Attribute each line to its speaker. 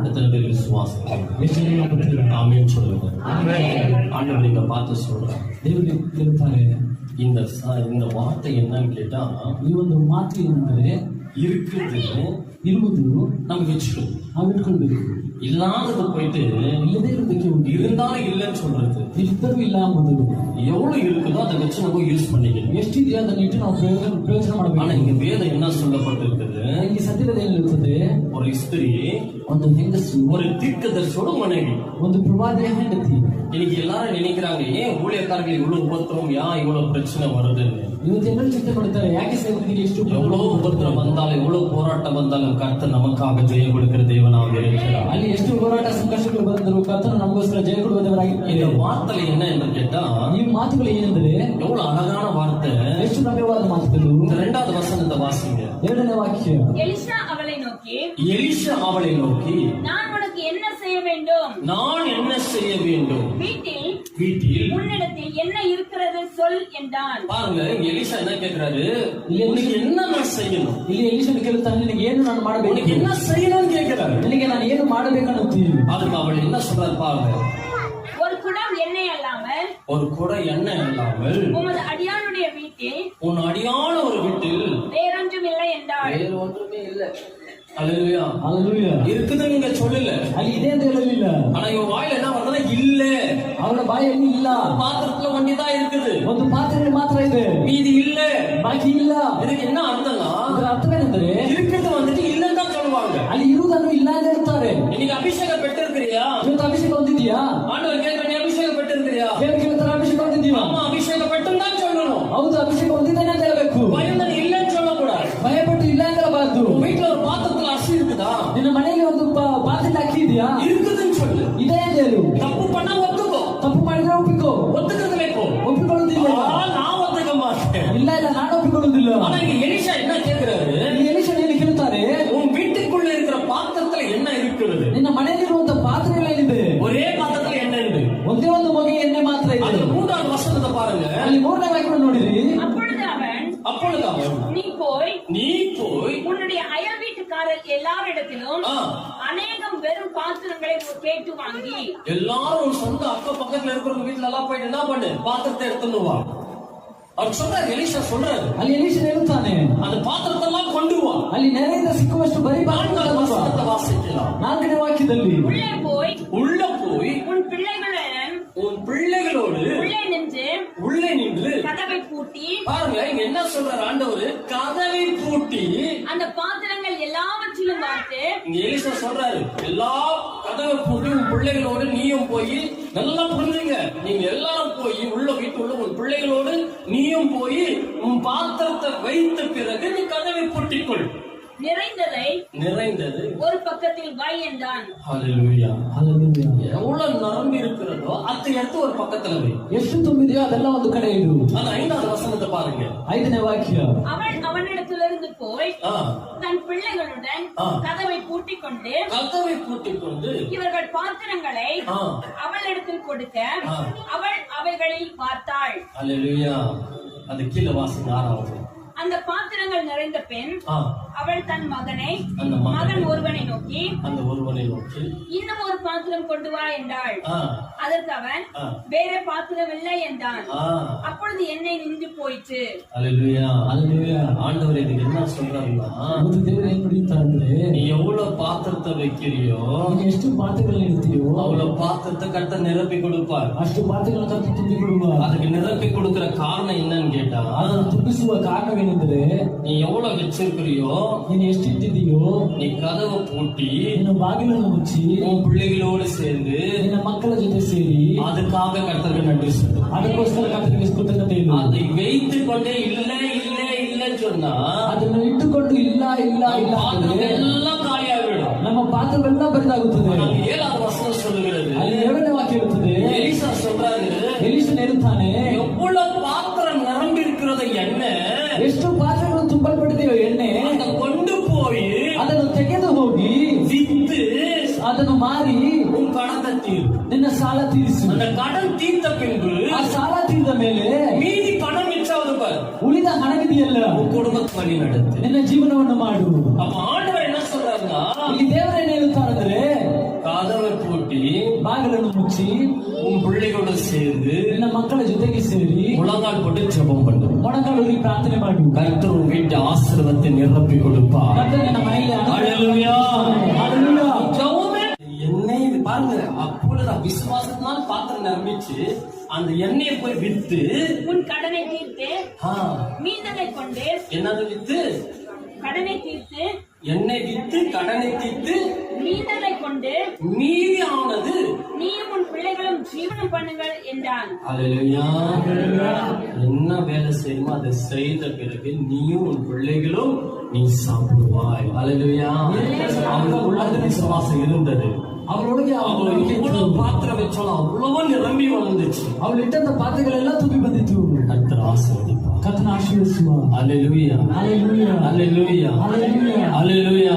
Speaker 1: எத்தனை பேர் விசுவாசிக்கிறீங்க? ஆமென் சொல்லுங்க. ஆண்டவர் இங்க பார்த்து சொல்றாங்க. இந்த வார்த்தை என்னன்னு கேட்டா,
Speaker 2: ಈ ಒಂದು ಮಾತು ಏನಂದ್ರೆ
Speaker 1: இருக்குது
Speaker 2: ಇರುವುದು
Speaker 1: நம்ம வச்சுக்கணும்,
Speaker 2: ನಾವು ಇಟ್ಕೊಳ್ಬೇಕು.
Speaker 1: இல்லாதது போயிட்டு
Speaker 2: ಇಲ್ಲದೇ ಇರೋದಕ್ಕೆ ಉಂಟು,
Speaker 1: இருந்தாலும் இல்லைன்னு சொல்றது.
Speaker 2: ಇದ್ದರೂ ಇಲ್ಲ ಅಂಬುದು.
Speaker 1: எவ்வளவு இருக்குதோ அதை வச்சு நம்ம யூஸ் பண்ணிக்கணும்.
Speaker 2: ಎಷ್ಟಿದೆಯೋ ಅದನ್ನ ಇಟ್ಟು ನಾವು ಪ್ರಯೋಜನ ಮಾಡಬೇಕು.
Speaker 1: ஆனா இங்க வேதம் என்ன சொல்லப்பட்டிருக்குது?
Speaker 2: ಇಲ್ಲಿ ಸತ್ಯದಲ್ಲಿ ಏನಿರುತ್ತದೆ,
Speaker 1: ஒரு ஸ்திரீ
Speaker 2: ಒಂದು ಹೆಂಗಸು
Speaker 1: ஒரு தீர்க்கதரிசியோட மனைவி.
Speaker 2: ಒಂದು ಪ್ರವಾದಿಯ ಹೆಂಡತಿ.
Speaker 1: இன்னைக்கு எல்லாரும் நினைக்கிறாங்க, ஏன் ஊழியக்காரர்கள் இவ்வளவு உபத்திரம், இவ்வளவு பிரச்சனை வருதுன்னு.
Speaker 2: ಇವತ್ತು ಎಲ್ಲರೂ ಚಿಂತೆ ಮಾಡ್ತಾರೆ, ಯಾಕೆ ಸೇವಕರಿಗೆ ಎಷ್ಟು
Speaker 1: எவ்வளவு உபத்திரம் வந்தாலும் எவ்வளவு போராட்டம் வந்தாலும் கர்த்தர் நமக்காக ஜெயம் கொடுக்கிற தேவனாக இருக்கிறார்.
Speaker 2: ಅಲ್ಲಿ ಎಷ್ಟು ಹೋರಾಟ ಸಂಕಷ್ಟಗಳು ಬಂದರೂ ಕರ್ತನು ನಮಗೋಸ್ಕರ ಜಯ ಕೊಡುವವರಾಗಿದ್ದಾರೆ.
Speaker 1: இந்த வார்த்தை என்ன என்று கேட்டா,
Speaker 2: ಈ ಮಾತುಗಳು ಏನೆಂದರೆ
Speaker 1: எவ்வளவு அழகான வார்த்தை,
Speaker 2: ಎಷ್ಟು ನವ್ಯವಾದ ಮಾತುಗಳು.
Speaker 1: இந்த 2வது வசனத்தை வாசிங்க.
Speaker 2: 2ನೇ ವಾಕ್ಯ.
Speaker 3: எலிசா அவளை நோக்கி,
Speaker 2: நான்
Speaker 3: உனக்கு என்ன செய்ய வேண்டும்?
Speaker 1: நான் என்ன செய்ய வேண்டும்?
Speaker 3: வீட்டில் உன்னிடத்தில் என்ன இருக்கிறது சொல் என்றான்.
Speaker 1: பாருங்க, எலிசா என்ன கேட்கிறாரு, உனக்கு என்ன நான் செய்யணும்?
Speaker 2: ಇಲ್ಲಿ ಎಲಿಷನ ಕೇಳುತ್ತಾನೆ, ನಿನಗೆ ಏನು ನಾನು ಮಾಡಬೇಕು?
Speaker 1: உனக்கு என்ன செய்யணும்னு கேட்கிறாரு.
Speaker 2: ನಿನಗೆ ನಾನು ಏನು ಮಾಡಬೇಕನ್ನುತ್ತೀನಿ.
Speaker 1: அதுக்கு அவள் என்ன சொல்றாரு பாருங்க.
Speaker 3: ஒரு குடம் எண்ணெய் அல்லாமல் உமது அடியானுடைய வீட்டில்,
Speaker 1: உன் அடியான ஒரு வீட்டில்
Speaker 3: வேறொன்றும் இல்லை என்றாள்.
Speaker 1: வேறு ஒன்றுமே இல்லை. அல்லேலூயா,
Speaker 2: அல்லேலூயா.
Speaker 1: இருக்குதுன்னு நீங்க சொல்லல,
Speaker 2: ಅಲ್ಲಿ ಇದೆ ಅಂತ ಹೇಳಲಿಲ್ಲ.
Speaker 1: ஆனா இவன் வாயில என்ன வந்தா இல்ல,
Speaker 2: ಅವರ ಬಾಯಲ್ಲಿ ಇಲ್ಲ.
Speaker 1: பாத்திரத்துல ஒண்டிதான் இருக்குது,
Speaker 2: ಒಂದು ಪಾತ್ರೆಯಲ್ಲಿ ಮಾತ್ರ ಇದೆ,
Speaker 1: மீதி இல்ல,
Speaker 2: ಬಾಕಿ ಇಲ್ಲ.
Speaker 1: இதுக்கு என்ன அர்த்தம்னா,
Speaker 2: ಇದರ ಅರ್ಥವೇನೆಂದರೆ
Speaker 1: இருக்கிறது வந்துட்டு இல்லன்னு தான் சொல்லுவாங்க.
Speaker 2: ಅಲ್ಲಿ ಇರುವುದನ್ನು ಇಲ್ಲ ಅಂತ ಹೇಳ್ತಾರೆ.
Speaker 1: இன்னைக்கு அபிஷேகம் பெற்றிருக்கிறியா?
Speaker 2: ಇವತ್ತು ಅಭಿಷೇಕ ಹೊಂದಿದ್ಯಾ?
Speaker 1: ஆண்டவர் கேட்கிற, நீ அபிஷேகம் பெற்றிருக்கிறியா?
Speaker 2: ಕೇಳ್ತಾರೆ, ಅಭಿಷೇಕ ಹೊಂದಿದ್ಯಾ?
Speaker 1: ஆமா, அபிஷேகம் பெற்றும் தான் சொல்லணும்.
Speaker 2: ಹೌದು, ಅಭಿಷೇಕ ಹೊಂದಿದ್ದೇನೆ ಅಂತ ಹೇಳಬೇಕು.
Speaker 1: பயந்து இல்லன்னு சொல்லக்கூடாது.
Speaker 2: ಭಯಪಟ್ಟು ಇಲ್ಲ ಅಂತ ಹೇಳಬಾರ್ದು.
Speaker 1: வீட்டுல ஒரு பாத்திரத்துல அரிசி இருக்குதா?
Speaker 2: ನಿನ್ನ ಮನೆಯಲ್ಲಿ ಒಂದು ಪಾತ್ರೆಯಲ್ಲಿ ಅಕ್ಕಿ ಇದೆಯಾ?
Speaker 1: இருக்குதுன்னு சொல்லு.
Speaker 2: ಇದೆ ಅಂತ ಹೇಳು.
Speaker 1: தப்பு பண்ணா ஒத்துக்கோ,
Speaker 2: ತಪ್ಪು ಮಾಡಿದ್ರೆ ಒಪ್ಪಿಕೋ.
Speaker 1: ஒத்துக்கிறதுல இப்போ
Speaker 2: ಒಪ್ಪಿಕೊಳ್ಳುವುದಿಲ್ಲ.
Speaker 1: நான் ஒத்துக்க மாட்டேன்.
Speaker 2: ಇಲ್ಲ ನಾನು ಒಪ್ಪಿಕೊಳ್ಳುವುದಿಲ್ಲ.
Speaker 1: ஆனா இங்க எலிசா என்ன கேட்கிறாரு,
Speaker 2: ಈ ಎಲಿಷನ ಏನು ಕೇಳುತ್ತಾರೆ,
Speaker 1: உன் வீட்டுக்குள்ள இருக்கிற பாத்திரத்துல என்ன இருக்கிறது?
Speaker 2: ನಿನ್ನ ಮನೆಯಲ್ಲಿರುವಂತ ಪಾತ್ರೆಗಳು ಏನಿದೆ?
Speaker 1: ஒரே பாத்திரத்துல என்ன ಇದೆ?
Speaker 2: ಒಂದೇ ಒಂದು ಮಗು ಎಣ್ಣೆ ಮಾತ್ರ ಇದೆ.
Speaker 1: அது 3வது வசனத்தை பாருங்க.
Speaker 2: ಅಲ್ಲಿ 3ನೇ ವಾಕ್ಯ ನೋಡಿರಿ.
Speaker 3: அப்பொழுது அவன் நீ போய் உன்னுடைய அயல் வீட்டுக்காரர் எல்லாரிடத்திலும் அநேகம் வெறும் பாத்திரங்களை கேட்டு வாங்கி,
Speaker 1: எல்லாரும் சொந்த அக்க பக்கத்துல இருக்கிறவங்க வீட்டுல எல்லாம் போயிட்டு என்ன பண்ணு, பாத்திரத்தை எடுத்துன்னு வா. அவர் சொல்றாரு, எலிசா சொல்றாரு.
Speaker 2: ಅಲ್ಲಿ ಎಲಿಷನ ಹೇಳುತ್ತಾನೆ,
Speaker 1: அந்த பாத்திரத்தை எல்லாம் கொண்டு வா.
Speaker 2: ಅಲ್ಲಿ ನೆರೆಯಿಂದ ಸಿಕ್ಕುವಷ್ಟು ಬರೀ
Speaker 1: 4வது வசனத்தை வாசிக்கலாம்.
Speaker 2: 4ನೇ ವಾಕ್ಯದಲ್ಲಿ
Speaker 1: உள்ள போய் உன் பிள்ளைகளோடு உள்ளே நின்று
Speaker 3: கதவை பூட்டி,
Speaker 1: பாருங்க இங்க என்ன சொல்றாரு ஆண்டவர், கதவை பூட்டி
Speaker 3: அந்த பாத்திரங்கள் எல்லாவற்றிலும் பார்த்து,
Speaker 1: இங்க எலிசா சொல்றாரு, எல்லா கதவை பூட்டி உன் பிள்ளைகளோடு நீயும் போய், நல்லா புரிஞ்சுங்க, நீங்க எல்லாரும் போய் உள்ள வீட்டுள்ள உன் பிள்ளைகளோடு நீயும் போய் உன் பாத்திரத்தை வைத்த பிறகு நீ கதவை பூட்டிக்கொள். நிறைந்தது
Speaker 3: ஒரு பக்கத்தில் வை என்றான்.
Speaker 1: ஹல்லேலூயா, ஹல்லேலூயா. எவ்வளவு நிரம்பி இருக்கிறதோ அதை எடுத்து ஒரு பக்கத்துல வை.
Speaker 2: ಎಷ್ಟು ತುಂಬಿದೆಯೋ ಅದೆಲ್ಲ ಒಂದು ಕಡೆ ಇಡು.
Speaker 1: அந்த 5வது வசனத்தை பாருங்க.
Speaker 2: 5ನೇ ವಾಕ್ಯ.
Speaker 3: அவள் அவனிடத்திலிருந்து போய் தன் பிள்ளைகளுடன் கதவை பூட்டிக் கொண்டு இவர்கள் பாத்திரங்களை அவளிடத்தில் கொடுக்க அவள் அவைகளில் பார்த்தாள்.
Speaker 1: ஹல்லேலூயா. அது கீழே வாசிங்க 6வது.
Speaker 3: அந்த பாத்திரங்கள் நிறைந்த பெண் அவள் தன் மகன் ஒருவனை நோக்கி இன்னும் ஒரு பாத்திரம் கொண்டு வா என்றாள். அதற்கு அவன் வேற பாத்திரம் இல்லை என்றான். அப்பொழுது எண்ணெய் நின்று போயிற்று.
Speaker 1: ஆண்டவர் இதுக்கு என்ன சொல்றாருன்னா, நீ எவ்வளவு பாத்திரத்தை வைக்கிறியோ,
Speaker 2: ಎಷ್ಟು ಪಾತ್ರೆಗಳನ್ನು ಇಡ್ತೀಯೋ
Speaker 1: அவ்வளவு பாத்திரத்தை கட்ட நிரப்பி கொடுப்பார்.
Speaker 2: ಅಷ್ಟು ಪಾತ್ರೆಗಳನ್ನು ಕಟ್ಟಿ ತುಂಬಿ ಕೊಡುವ.
Speaker 1: அதுக்கு நிரப்பி கொடுக்கிற காரணம் என்னன்னு கேட்டா,
Speaker 2: ಅದನ್ನು ತುಂಬಿಸುವ ಕಾರಣವೇನೆಂದರೆ,
Speaker 1: நீ எவ்வளவு வச்சிருக்கிறியோ,
Speaker 2: ನೀನು ಎಷ್ಟು ಇಟ್ಟಿದೆಯೋ,
Speaker 1: நீ கதவை பூட்டி
Speaker 2: ನಿನ್ನ ಬಾಗಿಲನ್ನು ಮುಚ್ಚಿ
Speaker 1: உன் பிள்ளைகளோடு சேர்ந்து
Speaker 2: ನಿನ್ನ ಮಕ್ಕಳ ಜೊತೆ ಸೇರಿ
Speaker 1: அதுக்காக கர்த்தருக்கு நன்றி சொல்லு.
Speaker 2: ಅದಕ್ಕೋಸ್ಕರ ಕರ್ತನಿಗೆ ಕೃತಜ್ಞತೆ ಇಲ್ಲ.
Speaker 1: அதை வைத்துக் கொண்டே இல்லைன்னு சொன்னா,
Speaker 2: ಅದನ್ನು ಇಟ್ಟುಕೊಂಡು ಇಲ್ಲ
Speaker 1: எல்லாம் காலியாகிவிடும்.
Speaker 2: ನಮ್ಮ ಪಾತ್ರವೆಲ್ಲ ಬರಿದಾಗುತ್ತದೆ.
Speaker 1: 7வது வசனம் சொல்லுகிறது,
Speaker 2: ಅಲ್ಲಿ 7ನೇ ವಾಕ್ಯ ಇರುತ್ತದೆ.
Speaker 1: எலிசா சொல்றாரு,
Speaker 2: ಎಲಿಷನ ಹೇಳುತ್ತಾನೆ,
Speaker 1: எவ்வளவு பாத்திரம் நிரம்பி இருக்கிறது எண்ணெய்,
Speaker 2: ಎಷ್ಟು ಪಾತ್ರೆಗಳು ತುಂಬಲ್ಪಟ್ಟಿದೆಯೋ ಎಣ್ಣೆ,
Speaker 1: கொண்டு போய்
Speaker 2: ಅದನ್ನು ತೆಗೆದು ಹೋಗಿ
Speaker 1: வித்து
Speaker 2: ಅದನ್ನು ಮಾರಿ
Speaker 1: உன் கடத்தை தீர்,
Speaker 2: ನಿನ್ನ ಸಾಲ ತೀರಿಸು.
Speaker 1: அந்த கடன் தீர்த்த பின்பு
Speaker 2: ಆ ಸಾಲ ತೀರಿದ ಮೇಲೆ
Speaker 1: மீதி பணம் மிச்சாவது பார்,
Speaker 2: ಉಳಿದ ಹಣವಿದೆಯಲ್ಲ,
Speaker 1: உன் குடும்பத்தை வழி நடத்து,
Speaker 2: ನಿನ್ನ ಜೀವನವನ್ನು ಮಾಡು.
Speaker 1: அப்ப ஆண்டவர் என்ன சொல்றாருன்னா,
Speaker 2: ಇಲ್ಲಿ ದೇವರೇನು ಹೇಳುತ್ತಾರಂದ್ರೆ, ಬಾಗಿಲನ್ನು ಮುಚ್ಚಿ
Speaker 1: உன் பிள்ளைகளோட சேர்ந்து
Speaker 2: ನಿನ್ನ ಮಕ್ಕಳ ಜೊತೆಗೆ ಸೇರಿ
Speaker 1: முழங்கால் போட்டு ஜெபம் பண்ணு.
Speaker 2: ಮೊಣಕಾಲೂರಿ ಪ್ರಾರ್ಥನೆ ಮಾಡು.
Speaker 1: கர்த்தர் உன் வீட்டு ஆசீர்வாதத்தை நிரப்பி கொடுப்பார்.
Speaker 2: ಕರ್ತನು ನಿನ್ನ ಮನೆಯಲ್ಲಿ
Speaker 1: ஹalleluya.
Speaker 2: ஹalleluya.
Speaker 1: ஜெபமே எண்ணெய் இது பாருங்க, அப்பொழுது விசுவாசத்தினால் பாத்திரம் நிரம்பிச்சு அந்த எண்ணெயை போய் வித்து
Speaker 3: உன் கடனை தீர்த்து
Speaker 1: ஆ,
Speaker 3: மீந்ததை கொண்டு
Speaker 1: என்னது வித்து?
Speaker 3: கடனை தீர்த்து
Speaker 1: எண்ணெய் வித்து கடனை தீர்த்து
Speaker 3: மீந்ததை கொண்டு
Speaker 1: மீதியானது
Speaker 3: நீயும் உன் பிள்ளைகளும் ஜீவனம் பண்ணுங்கள் என்றான்.
Speaker 1: ஹalleluya. என்ன வேலை செய்யுமோ அதை செய்த பிறகு நீயும் உன் பிள்ளைகளும் நீ சாப்பிடுவாய். ஹalleluya. அவங்க உள்ளது விசுவாசம் இருந்தது.
Speaker 2: ಅವಳೊಳಗೆ
Speaker 1: அவங்க எவ்வளவு பாத்திரம் வச்சாலும் அவ்வளவு நிரம்பி வந்துச்சு.
Speaker 2: ಅವಳು ಇಟ್ಟಂತ ಪಾತ್ರೆಗಳೆಲ್ಲ ತುಂಬಿ ಬಂದಿತ್ತು.
Speaker 1: கர்த்தர் ஆசீர்வதிப்பார்.
Speaker 2: ಕರ್ತನ ಆಶೀರ್ವದಿಸುವ.
Speaker 1: ஹalleluya.
Speaker 2: Hallelujah.
Speaker 1: ஹalleluya.
Speaker 2: Hallelujah.
Speaker 1: ஹalleluya.